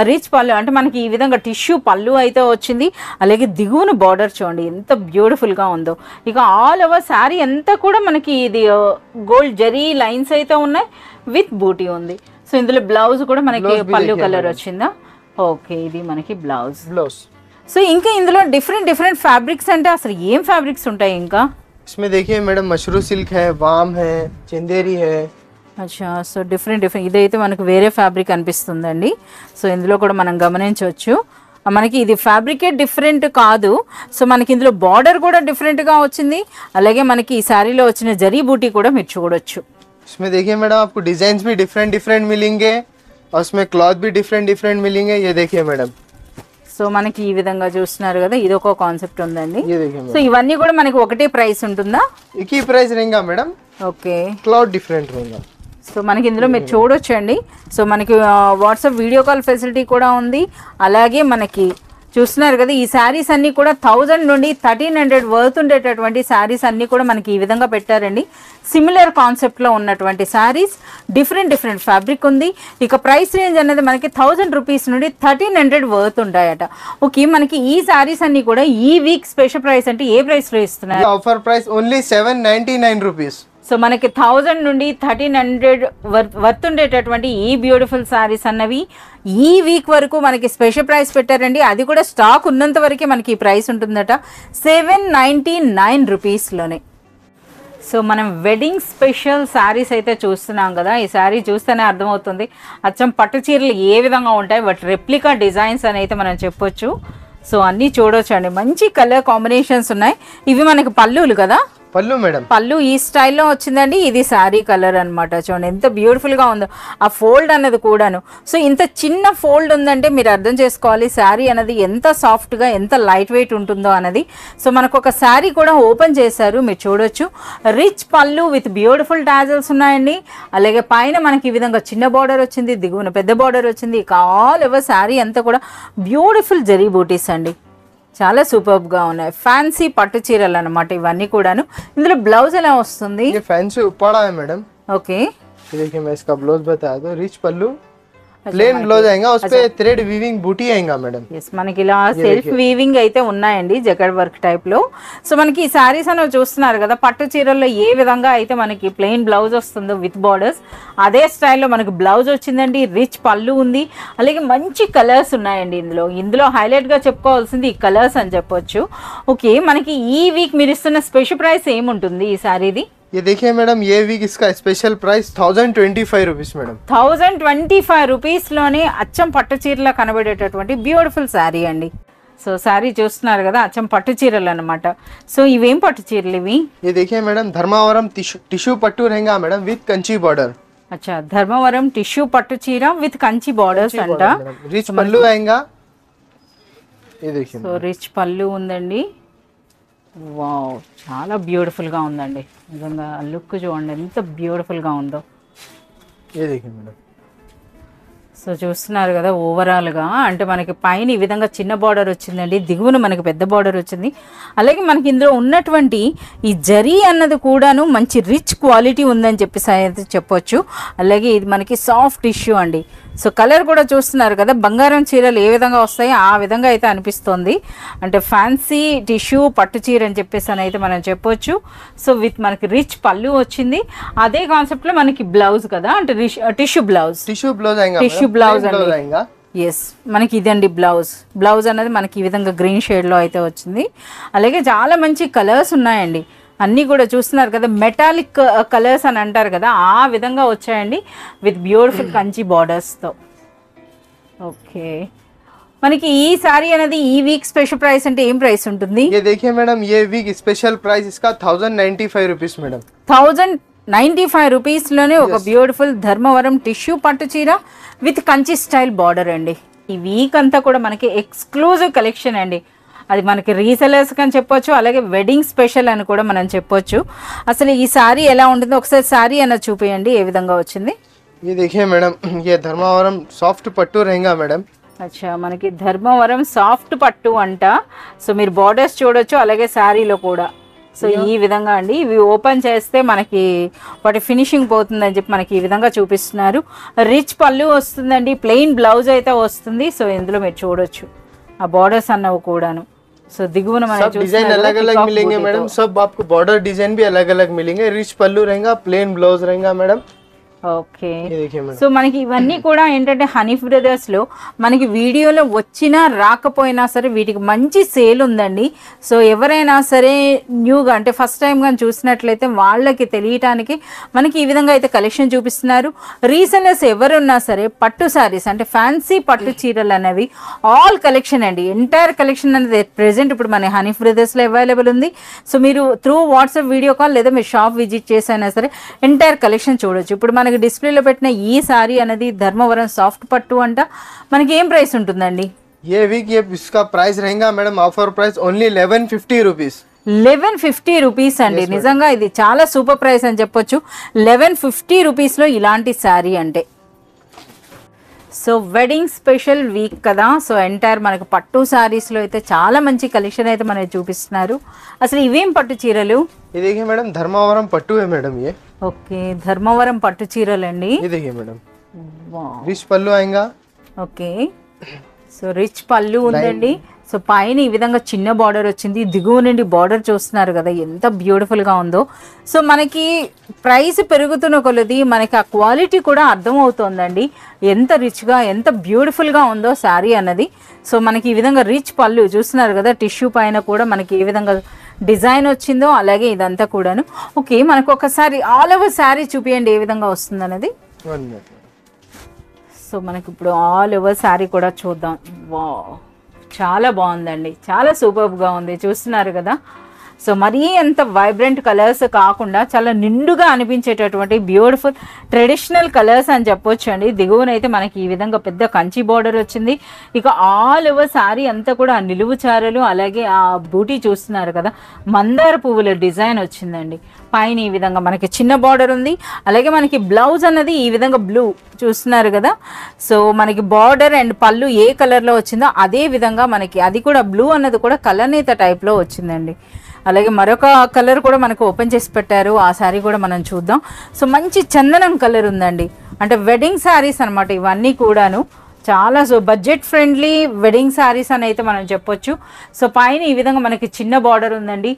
రిచ్ పళ్ళు అంటే మనకి ఈ విధంగా టిష్యూ పళ్ళు అయితే వచ్చింది. అలాగే దిగువన బార్డర్ చూడండి ఎంత బ్యూటిఫుల్గా ఉందో. ఇక ఆల్ ఓవర్ శారీ అంతా కూడా మనకి ఇది గోల్డ్ జరీ లైన్స్ అయితే ఉన్నాయి విత్ బూటీ ఉంది. సో ఇందులో బ్లౌజ్ కూడా మనకి పళ్ళు కలర్ వచ్చిందా? ఓకే, ఇది మనకి బ్లౌజ్. సో ఇంకా ఇందులో డిఫరెంట్ ఫ్యాబ్రిక్స్ అంటే అసలు ఏం ఫ్యాబ్రిక్స్ ఉంటాయి ఇంకా? इसमें देखिए मैडम मशरू सिल्क है, वाम है, चंदेरी है। అచ్చా, సో డిఫరెంట్ ఇదైతే మనకు వేరే ఫ్యాబ్రిక్ అనిపిస్తుందండి. సో ఇందులో కూడా మనం గమనించవచ్చు మనకి ఇది ఫ్యాబ్రికే డిఫరెంట్ కాదు. సో మనకి ఇందులో బార్డర్ కూడా డిఫరెంట్గా వచ్చింది. అలాగే మనకి ఈ శారీలో వచ్చిన జరీ బూటీ కూడా మీరు చూడొచ్చు. इसमें देखिए मैडम आपको डिजाइन भी डिफरेंट मिलेंगे और उसमें क्लॉथ भी डिफरेंट मिलेंगे। ये देखिए मैडम, సో మనకి ఈ విధంగా చూస్తున్నారు కదా, ఇది ఒక కాన్సెప్ట్ ఉందండి. ये देखिए సో ఇవన్నీ కూడా మనకి ఒకటే ప్రైస్ ఉంటుందా? एक ही प्राइस रहेगा मैडम, ఓకే, क्लॉथ डिफरेंट रहेगा। సో మనకి ఇందులో మీరు చూడొచ్చు అండి. సో మనకి వాట్సాప్ వీడియో కాల్ ఫెసిలిటీ కూడా ఉంది. అలాగే మనకి చూస్తున్నారు కదా ఈ శారీస్ అన్నీ కూడా 1000 నుండి 1300 వర్త్ ఉండేటటువంటి శారీస్ అన్నీ కూడా మనకి ఈ విధంగా పెట్టారండి. సిమిలర్ కాన్సెప్ట్లో ఉన్నటువంటి శారీస్, డిఫరెంట్ ఫ్యాబ్రిక్ ఉంది. ఇక ప్రైస్ రేంజ్ అనేది మనకి 1000 రూపీస్ నుండి 1300 వర్త్ ఉంటాయట. ఓకే, మనకి ఈ శారీస్ అన్నీ కూడా ఈ వీక్ స్పెషల్ ప్రైస్ అంటే ఏ ప్రైస్లో ఇస్తున్నారు? Offer price only 799 rupees. So మనకి 1000 నుండి 1300 వర్త్ ఉండేటటువంటి ఈ బ్యూటిఫుల్ శారీస్ అన్నవి ఈ వీక్ వరకు మనకి స్పెషల్ ప్రైస్ పెట్టారండి. అది కూడా స్టాక్ ఉన్నంత వరకే మనకి ఈ ప్రైస్ ఉంటుందట, 799 రూపీస్లోనే. సో మనం వెడ్డింగ్ స్పెషల్ శారీస్ అయితే చూస్తున్నాం కదా. ఈ శారీ చూస్తేనే అర్థమవుతుంది అచ్చం పట్టు చీరలు ఏ విధంగా ఉంటాయి, బట్ రెప్లికా డిజైన్స్ అని అయితే మనం చెప్పొచ్చు. సో అన్నీ చూడొచ్చు అండి, మంచి కలర్ కాంబినేషన్స్ ఉన్నాయి. ఇవి మనకి పళ్ళులు కదా, పళ్ళు మేడం, పళ్ళు ఈ స్టైల్లో వచ్చిందండి. ఇది శారీ కలర్ అనమాట. చూడండి ఎంత బ్యూటిఫుల్గా ఉందో ఆ ఫోల్డ్ అన్నది కూడాను. సో ఇంత చిన్న ఫోల్డ్ ఉందంటే మీరు అర్థం చేసుకోవాలి శారీ అనేది ఎంత సాఫ్ట్గా ఎంత లైట్ వెయిట్ ఉంటుందో అనేది. సో మనకు ఒక శారీ కూడా ఓపెన్ చేశారు, మీరు చూడొచ్చు. రిచ్ పళ్ళు విత్ బ్యూటిఫుల్ టాజల్స్ ఉన్నాయండి. అలాగే పైన మనకి ఈ విధంగా చిన్న బార్డర్ వచ్చింది, దిగువన పెద్ద బార్డర్ వచ్చింది. ఇక ఆల్ ఓవర్ శారీ అంతా కూడా బ్యూటిఫుల్ జరీ బూటీస్ అండి, చాలా సూపర్గా ఉన్నాయి. ఫ్యాన్సీ పట్టు చీరలు అనమాట ఇవన్నీ కూడాను. ఇందులో బ్లౌజ్ ఎలా వస్తుంది? ये फैंसी उपाड़ा है मैडम। ఓకే, ये देखिए मैं इसका ब्लाउज बता दूं, रिच पल्लू, प्लेन ब्लाउज आएगा, उस पे थ्रेड वीविंग बूटी आएगा मैडम। ఎస్, మనకి ఇలా సెల్ఫ్ వీవింగ్ అయితే ఉన్నాయండి జకడ్ వర్క్ టైప్లో. సో మనకి ఈ శారీస్ అని చూస్తున్నారు కదా, పట్టు చీరల్లో ఏ విధంగా అయితే మనకి ప్లెయిన్ బ్లౌజ్ వస్తుందో విత్ బార్డర్స్, అదే స్టైల్లో మనకి బ్లౌజ్ వచ్చిందండి. రిచ్ పళ్ళు ఉంది, అలాగే మంచి కలర్స్ ఉన్నాయండి. ఇందులో హైలైట్గా చెప్పుకోవాల్సింది ఈ కలర్స్ అని చెప్పొచ్చు. ఓకే, మనకి ఈ వీక్ మీరు ఇస్తున్న స్పెషల్ ప్రైస్ ఏముంటుంది ఈ శారీది? ये देखिए मैडम, ये वीक इसका स्पेशल प्राइस 1025 रुपीस मैडम। 1025 రూపీస్లోనే అచ్చం పట్టు చీరలా కనబడేటటువంటి బ్యూటిఫుల్ శారీ అండి. సో శారీ చూస్తున్నారు కదా, అచ్చం పట్టు చీరలు అనమాట. సో ఇవేం పట్టు చీరలు ఇవి? ये देखिए मैडम, धर्मावरम टिश्यू पट्टू रहेगा मैडम विथ कंची बॉर्डर। అచ్చా, ధర్మవరం టిష్యూ పట్టు చీర విత్ కంచి బార్డర్స్ అంట. रिच पल्लू आएगा, ये देखिए। సో రిచ్ పళ్ళు ఉందండి. వావ్, చాలా బ్యూటిఫుల్గా ఉందండి. నిజంగా లుక్ చూడండి ఎంత బ్యూటిఫుల్గా ఉందో. ये देखिए मैडम, సో చూస్తున్నారు కదా, ఓవరాల్గా అంటే మనకి పైన ఈ విధంగా చిన్న బార్డర్ వచ్చిందండి, దిగువన మనకి పెద్ద బార్డర్ వచ్చింది. అలాగే మనకి ఇందులో ఉన్నటువంటి ఈ జరీ అన్నది కూడాను మంచి రిచ్ క్వాలిటీ ఉందని చెప్పేసి అయితే చెప్పొచ్చు. అలాగే ఇది మనకి సాఫ్ట్ టిష్యూ అండి. సో కలర్ కూడా చూస్తున్నారు కదా, బంగారం చీరలు ఏ విధంగా వస్తాయో ఆ విధంగా అయితే అనిపిస్తుంది. అంటే ఫ్యాన్సీ టిష్యూ పట్టు చీర అని చెప్పేసి అని అయితే మనం చెప్పొచ్చు. సో విత్ మనకి రిచ్ పళ్ళు వచ్చింది, అదే కాన్సెప్ట్లో మనకి బ్లౌజ్ కదా, అంటే టిష్యూ బ్లౌజ్ आएगा, టిష్యూ బ్లౌజ్ అండి. ఎస్, మనకి ఇదండి బ్లౌజ్ అనేది మనకి ఈ విధంగా గ్రీన్ షేడ్లో అయితే వచ్చింది. అలాగే చాలా మంచి కలర్స్ ఉన్నాయండి. అన్నీ కూడా చూస్తున్నారు కదా మెటాలిక్ కలర్స్ అని అంటారు కదా ఆ విధంగా వచ్చాయండి విత్ బ్యూటిఫుల్ కంచి బార్డర్స్తో. ఓకే మనకి ఈ సారీ అనేది ఈ వీక్ స్పెషల్ ప్రైస్ అంటే ఏం ప్రైస్ ఉంటుంది? ये देखिए मैडम, ये वीक स्पेशल प्राइस इसका 1095 रुपीस मैडम. 1095 రూపీస్లోనే ఒక బ్యూటిఫుల్ ధర్మవరం టిష్యూ పట్టు చీర విత్ కంచి స్టైల్ బార్డర్ అండి. ఈ వీక్ అంతా కూడా మనకి ఎక్స్క్లూజివ్ కలెక్షన్ అండి. అది మనకి రీసెలర్స్ అని చెప్పొచ్చు, అలాగే వెడ్డింగ్ స్పెషల్ అని కూడా మనం చెప్పొచ్చు. అసలు ఈ సారీ ఎలా ఉంటుందో ఒకసారి సారీ అన్న చూపించండి ఏ విధంగా వచ్చింది. ये देखिए मैडम, ये धर्मावरम सॉफ्ट पट्टू रहेगा मैडम. అచ్చా మనకి ధర్మవరం సాఫ్ట్ పట్టు అంట. సో మీరు బార్డర్స్ చూడొచ్చు అలాగే శారీలో కూడా. సో ఈ విధంగా అండి ఇవి ఓపెన్ చేస్తే మనకి వాటి ఫినిషింగ్ పోతుందని చెప్పి మనకి ఈ విధంగా చూపిస్తున్నారు. రిచ్ పళ్ళు వస్తుందండి, ప్లెయిన్ బ్లౌజ్ అయితే వస్తుంది. సో ఇందులో మీరు చూడొచ్చు ఆ బార్డర్స్ అన్నవి కూడాను. సో దిగువన सब डिजाइन अलग अलग मिलेंगे मैडम. सब आपको बॉर्डर डिजाइन भी अलग अलग मिलेंगे. रिच पल्लू रहेगा, प्लेन ब्लाउज रहेगा मैडम. ఓకే సో మనకి ఇవన్నీ కూడా ఏంటంటే హనీ బ్రదర్స్లో మనకి వీడియోలో వచ్చినా రాకపోయినా సరే వీటికి మంచి సేల్ ఉందండి. సో ఎవరైనా సరే న్యూగా అంటే ఫస్ట్ టైం కానీ చూసినట్లయితే వాళ్ళకి తెలియటానికి మనకి ఈ విధంగా అయితే కలెక్షన్ చూపిస్తున్నారు. రీసెలర్స్ ఎవరున్నా సరే పట్టు శారీస్ అంటే ఫ్యాన్సీ పట్టు చీరలు అనేవి ఆల్ కలెక్షన్ అండి. ఎంటైర్ కలెక్షన్ అనేది ప్రెసెంట్ ఇప్పుడు మన హనీ బ్రదర్స్లో అవైలబుల్ ఉంది. సో మీరు త్రూ వాట్సాప్ వీడియో కాల్ లేదా మీరు షాప్ విజిట్ చేసైనా సరే ఎంటైర్ కలెక్షన్ చూడొచ్చు. ఇప్పుడు మనకి డిస్ప్లేలో పెట్టిన ఈ సారీ అనేది ధర్మవరం సాఫ్ట్ పట్టు అంట. మనకి ఏం ప్రైస్ ఉంటుందండి? ये वीक ये इसका प्राइस रहेगा madam, offer price only 1150 rupees. 1150 rupees అండి. నిజంగా ఇది చాలా సూపర్ ప్రైస్ అని చెప్పొచ్చు. 1150 రూపీస్లో ఇలాంటి శారీ అంటే. సో వెడ్డింగ్ స్పెషల్ వీక్ కదా. సో ఎంటైర్ మనకు పట్టు శారీస్లో అయితే చాలా మంచి కలెక్షన్ అయితే మనకి చూపిస్తున్నారు. అసలు ఇవేం పట్టు చీరలు? ये देखिए मैडम, धर्मावरम पट्टू है मैडम. ये ఓకే ధర్మవరం పట్టు చీరలండి. ये देखिए मैडम, रिच पल्लू आएगा. ఓకే సో రిచ్ పళ్ళు ఉందండి. సో పైన ఈ విధంగా చిన్న బార్డర్ వచ్చింది, దిగువ నుండి బార్డర్ చూస్తున్నారు కదా ఎంత బ్యూటిఫుల్గా ఉందో. సో మనకి ప్రైస్ పెరుగుతున్న కొలది మనకి ఆ క్వాలిటీ కూడా అర్థమవుతోందండి ఎంత రిచ్గా ఎంత బ్యూటిఫుల్గా ఉందో శారీ అన్నది. సో మనకి ఈ విధంగా రిచ్ పళ్ళు చూస్తున్నారు కదా, టిష్యూ పైన కూడా మనకి ఏ విధంగా డిజైన్ వచ్చిందో అలాగే ఇదంతా కూడాను. ఓకే మనకు ఒకసారి ఆల్ ఓవర్ శారీ చూపియండి ఏ విధంగా వస్తుంది అన్నది. సో మనకి ఇప్పుడు ఆల్ ఓవర్ శారీ కూడా చూద్దాం. వావ్ చాలా బాగుందండి, చాలా సూపర్గా ఉంది చూస్తున్నారు కదా. సో మరీ అంత వైబ్రెంట్ కలర్స్ కాకుండా చాలా నిండుగా అనిపించేటటువంటి బ్యూటిఫుల్ ట్రెడిషనల్ కలర్స్ అని చెప్పొచ్చు అండి. దిగువనైతే మనకి ఈ విధంగా పెద్ద కంచి బార్డర్ వచ్చింది. ఇక ఆల్ ఓవర్ శారీ అంతా కూడా నిలువు చారలు అలాగే ఆ బూటీ చూస్తున్నారు కదా, మందార పువ్వుల డిజైన్ వచ్చిందండి. పైన ఈ విధంగా మనకి చిన్న బార్డర్ ఉంది, అలాగే మనకి బ్లౌజ్ అన్నది ఈ విధంగా బ్లూ చూస్తున్నారు కదా. సో మనకి బార్డర్ అండ్ పళ్ళు ఏ కలర్లో వచ్చిందో అదే విధంగా మనకి అది కూడా బ్లూ అన్నది కూడా కలనేత టైప్లో వచ్చిందండి. అలాగే మరొక కలర్ కూడా మనకు ఓపెన్ చేసి పెట్టారు, ఆ శారీ కూడా మనం చూద్దాం. సో మంచి చందనం కలర్ ఉందండి, అంటే వెడ్డింగ్ శారీస్ అనమాట ఇవన్నీ కూడాను. చాలా so budget friendly wedding saris అని అయితే మనం చెప్పొచ్చు. సో పైన ఈ విధంగా మనకి చిన్న బార్డర్ ఉందండి,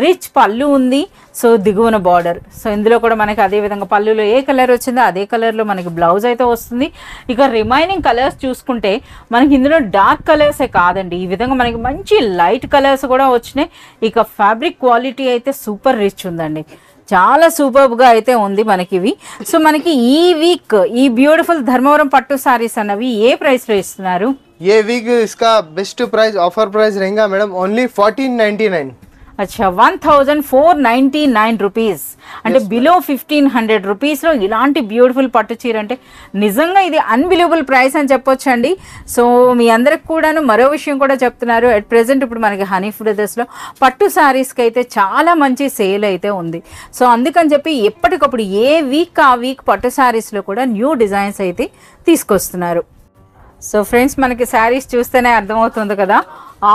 రిచ్ పళ్ళు ఉంది. సో దిగువన బార్డర్. సో ఇందులో కూడా మనకి అదే విధంగా పళ్ళులో ఏ కలర్ వచ్చిందో అదే కలర్లో మనకి బ్లౌజ్ అయితే వస్తుంది. ఇక రిమైనింగ్ కలర్స్ చూసుకుంటే మనకి ఇందులో డార్క్ కలర్సే కాదండి, ఈ విధంగా మనకి మంచి లైట్ కలర్స్ కూడా వచ్చినాయి. ఇక ఫ్యాబ్రిక్ క్వాలిటీ అయితే సూపర్ రిచ్ ఉందండి, చాలా సూపర్గా అయితే ఉంది మనకి ఇవి. సో మనకి ఈ వీక్ ఈ బ్యూటిఫుల్ ధర్మవరం పట్టు సారీస్ అన్నవి ఏ ప్రైస్లో ఇస్తున్నారు? ये वीक इसका बेस्ट प्राइस ऑफर प्राइस रहेगा मैडम ओनली 1499. అచ్చా 1499 రూపీస్ అంటే బిలో 1500 రూపీస్లో ఇలాంటి బ్యూటిఫుల్ పట్టు చీర అంటే నిజంగా ఇది అన్బిలీవబుల్ ప్రైస్ అని చెప్పొచ్చు అండి. సో మీ అందరికి కూడాను మరో విషయం కూడా చెప్తున్నారు, అట్ ప్రెజెంట్ ఇప్పుడు మనకి హనీ బ్రదర్స్లో పట్టు శారీస్కి అయితే చాలా మంచి సేల్ అయితే ఉంది. సో అందుకని చెప్పి ఎప్పటికప్పుడు ఏ వీక్ ఆ వీక్ పట్టు శారీస్లో కూడా న్యూ డిజైన్స్ అయితే తీసుకొస్తున్నారు. సో ఫ్రెండ్స్ మనకి శారీస్ చూస్తేనే అర్థమవుతుంది కదా,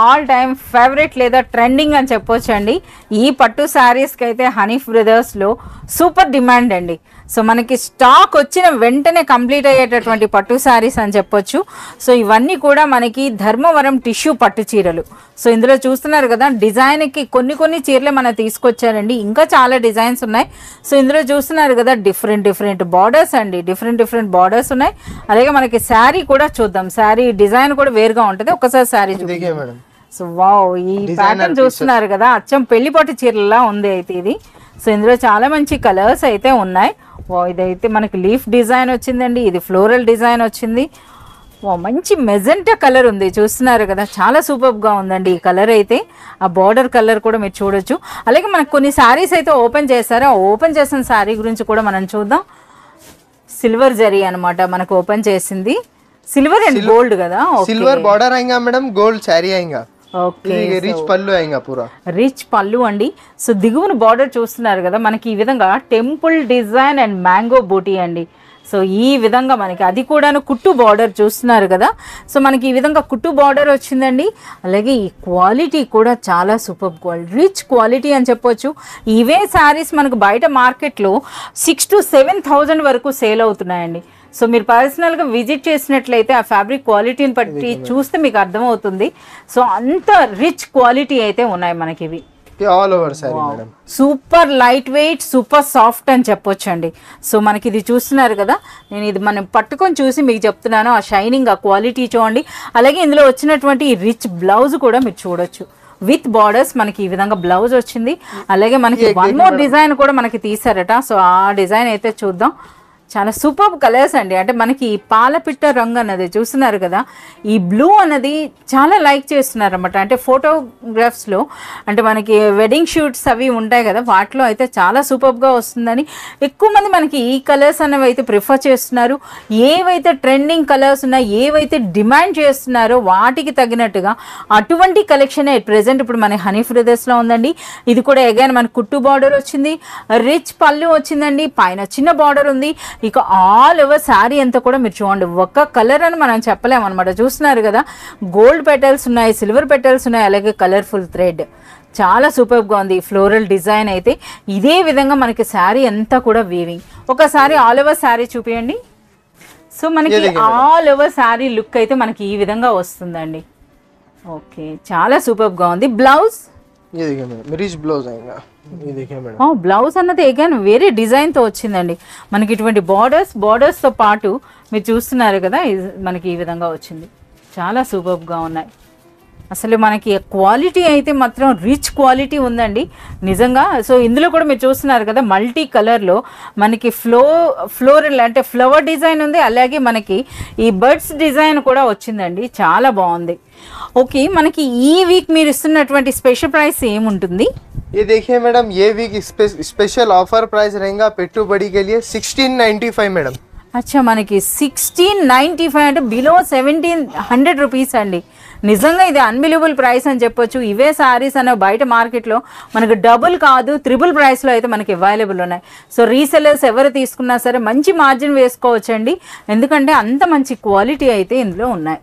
ఆల్ టైమ్ ఫేవరెట్ లేదా ట్రెండింగ్ అని చెప్పొచ్చు అండి. ఈ పట్టు శారీస్కి అయితే హనీ బ్రదర్స్లో సూపర్ డిమాండ్ అండి. సో మనకి స్టాక్ వచ్చిన వెంటనే కంప్లీట్ అయ్యేటటువంటి పట్టు శారీస్ అని చెప్పొచ్చు. సో ఇవన్నీ కూడా మనకి ధర్మవరం టిష్యూ పట్టు చీరలు. సో ఇందులో చూస్తున్నారు కదా, డిజైన్కి కొన్ని చీరలే మనం తీసుకొచ్చారండి, ఇంకా చాలా డిజైన్స్ ఉన్నాయి. సో ఇందులో చూస్తున్నారు కదా డిఫరెంట్ బార్డర్స్ అండి, డిఫరెంట్ బార్డర్స్ ఉన్నాయి. అలాగే మనకి శారీ కూడా చూద్దాం, శారీ డిజైన్ కూడా వేరుగా ఉంటుంది. ఒకసారి శారీ చూద్దాం. సో వావ్, ఈ ప్యాటర్న్ చూస్తున్నారు కదా, అచ్చం పెళ్లిపట్టు చీరలా ఉంది అయితే ఇది. సో ఇందులో చాలా మంచి కలర్స్ అయితే ఉన్నాయి. వావ్, ఇదైతే మనకి లీఫ్ డిజైన్ వచ్చిందండి, ఇది ఫ్లోరల్ డిజైన్ వచ్చింది. వావ్, మంచి మెజెంటా కలర్ ఉంది చూస్తున్నారు కదా, చాలా సూపర్గా ఉందండి ఈ కలర్ అయితే. ఆ బార్డర్ కలర్ కూడా మీరు చూడొచ్చు. అలాగే మనకు కొన్ని శారీస్ అయితే ఓపెన్ చేశారు, ఆ ఓపెన్ చేసిన శారీ గురించి కూడా మనం చూద్దాం. సిల్వర్ జరీ అన్నమాట మనకు ఓపెన్ చేసింది, సిల్వర్ అండ్ గోల్డ్ కదా. सिल्वर बॉर्डर आएगा मैडम, गोल्ड साड़ी आएगा. ఓకే, रिच पल्लू आएगा पूरा. రిచ్ పళ్ళు అండి. సో దిగువన బార్డర్ చూస్తున్నారు కదా, మనకి ఈ విధంగా టెంపుల్ డిజైన్ అండ్ మ్యాంగో బూటీ అండి. సో ఈ విధంగా మనకి అది కూడాను కుట్టు బార్డర్ చూస్తున్నారు కదా. సో మనకి ఈ విధంగా కుట్టు బార్డర్ వచ్చిందండి. అలాగే ఈ క్వాలిటీ కూడా చాలా సూపర్ క్వాలిటీ, రిచ్ క్వాలిటీ అని చెప్పొచ్చు. ఇవే శారీస్ మనకు బయట మార్కెట్లో 6,000 to 7,000 వరకు సేల్ అవుతున్నాయండి. సో మీరు పర్సనల్గా విజిట్ చేసినట్లయితే ఆ ఫ్యాబ్రిక్ క్వాలిటీని బట్టి చూస్తే మీకు అర్థమవుతుంది. సో అంత రిచ్ క్వాలిటీ అయితే ఉన్నాయి మనకి ఇవి. All over sorry madam, super light weight, super soft అని చెప్పొచ్చు అండి. సో మనకి ఇది చూస్తున్నారు కదా, నేను ఇది మనం పట్టుకొని చూసి మీకు చెప్తున్నాను, ఆ షైనింగ్, ఆ క్వాలిటీ చూడండి. అలాగే ఇందులో వచ్చినటువంటి రిచ్ బ్లౌజ్ కూడా మీరు చూడొచ్చు, విత్ బార్డర్స్ మనకి ఈ విధంగా బ్లౌజ్ వచ్చింది. అలాగే మనకి వన్ మోర్ డిజైన్ కూడా మనకి తీసారట. సో ఆ డిజైన్ అయితే చూద్దాం. చాలా సూపర్ కలర్స్ అండి. అంటే మనకి పాలపిట్ట రంగు అన్నది చూస్తున్నారు కదా, ఈ బ్లూ అన్నది చాలా లైక్ చేస్తున్నారు అనమాట. అంటే ఫోటోగ్రాఫ్స్లో, అంటే మనకి వెడ్డింగ్ షూట్స్ అవి ఉంటాయి కదా, వాటిలో అయితే చాలా సూపర్గా వస్తుందని ఎక్కువ మంది మనకి ఈ కలర్స్ అనేవి అయితే ప్రిఫర్ చేస్తున్నారు. ఏవైతే ట్రెండింగ్ కలర్స్ ఉన్నాయో, ఏవైతే డిమాండ్ చేస్తున్నారో వాటికి తగినట్టుగా అటువంటి కలెక్షన్ ప్రెసెంట్ ఇప్పుడు మన హనీ బ్రదర్స్లో ఉందండి. ఇది కూడా అగైన్ మన కుట్టు బార్డర్ వచ్చింది, రిచ్ పళ్ళు వచ్చిందండి, పైన చిన్న బార్డర్ ఉంది. ఇక ఆల్ ఓవర్ శారీ అంతా కూడా మీరు చూడండి, ఒక్క కలర్ అని మనం చెప్పలేము అనమాట. చూస్తున్నారు కదా, గోల్డ్ పెటల్స్ ఉన్నాయి, సిల్వర్ పెటల్స్ ఉన్నాయి, అలాగే కలర్ఫుల్ థ్రెడ్, చాలా సూపర్గా ఉంది. ఫ్లోరల్ డిజైన్ అయితే ఇదే విధంగా మనకి శారీ అంతా కూడా వీవింగ్. ఒకసారి ఆల్ ఓవర్ శారీ చూపించండి. సో మనకి ఆల్ ఓవర్ శారీ లుక్ అయితే మనకి ఈ విధంగా వస్తుందండి. ఓకే, చాలా సూపర్గా ఉంది. బ్లౌజ్ ये देखिए मैडम, रिच ब्लाउज आएगा. ये देखिए मैडम, బ్లౌజ్ అన్నది అగైన్ వేరే డిజైన్తో వచ్చిందండి. మనకి ఇటువంటి బార్డర్స్తో పాటు మీరు చూస్తున్నారు కదా, మనకి ఈ విధంగా వచ్చింది. చాలా సూపర్గా ఉన్నాయి అసలు. మనకి క్వాలిటీ అయితే మాత్రం రిచ్ క్వాలిటీ ఉందండి నిజంగా. సో ఇందులో కూడా మీరు చూస్తున్నారు కదా, మల్టీ కలర్లో మనకి ఫ్లోరల్ అంటే ఫ్లవర్ డిజైన్ ఉంది, అలాగే మనకి ఈ బర్డ్స్ డిజైన్ కూడా వచ్చిందండి, చాలా బాగుంది. ఓకే, మనకి ఈ వీక్ మీరు ఇస్తున్నటువంటి స్పెషల్ ప్రైస్ ఏముంటుంది? ये देखिए मैडम, ये वीक स्पेशल ऑफर प्राइस रहेगा पेट्टुबड़ी के लिए 1695 मैडम. అచ్చా, మనకి 1695 అంటే బిలో 1700 రూపీస్ అండి. నిజంగా ఇది అన్బిలీవబుల్ ప్రైస్ అని చెప్పొచ్చు. ఇవే శారీస్ అనే బయట మార్కెట్లో మనకు డబుల్ కాదు, త్రిబుల్ ప్రైస్లో అయితే మనకి అవైలబుల్ ఉన్నాయి. సో రీసెలర్స్ ఎవరు తీసుకున్నా సరే మంచి మార్జిన్ వేసుకోవచ్చండి, ఎందుకంటే అంత మంచి క్వాలిటీ అయితే ఇందులో ఉన్నాయి.